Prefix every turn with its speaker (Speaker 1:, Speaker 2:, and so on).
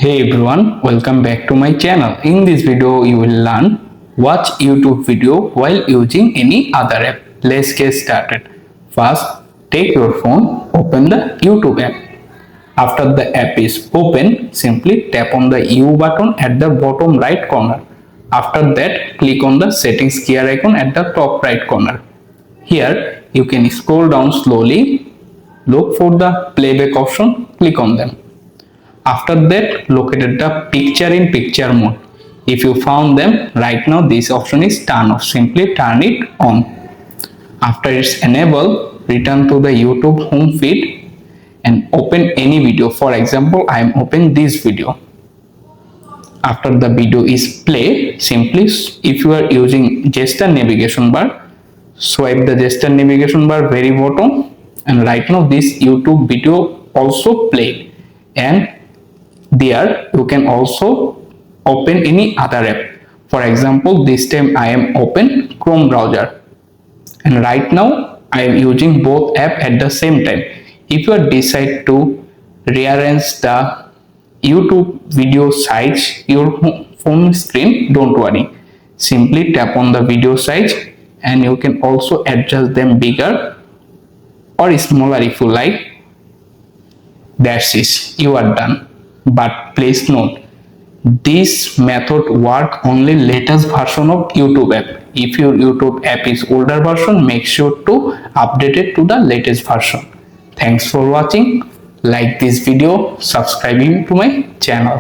Speaker 1: Hey everyone, welcome back to my channel. In this video, you will learn watch YouTube video while using any other app. Let's get started. First, take your phone, open the YouTube app. After the app is open, simply tap on the U button at the bottom right corner. After that, click on the settings gear icon at the top right corner. Here, you can scroll down slowly, look for the playback option, click on them. After that, locate the picture in picture mode. If you found them, right now this option is turned off. Simply turn it on. After it's enabled, return to the YouTube home feed and open any video. For example, I am opening this video. After the video is play, simply if you are using gesture navigation bar, swipe the gesture navigation bar very bottom, and right now this YouTube video also play, and there you can also open any other app. For example, this time I am open Chrome browser, and right now I am using both app at the same time. If you decide to rearrange the YouTube video size your phone screen, don't worry, simply tap on the video size and you can also adjust them bigger or smaller if you like. That's it, you are done. But please note, this method work only latest version of YouTube app. If your YouTube app is older version, make sure to update it to the latest version. Thanks for watching. Like this video, subscribing to my channel.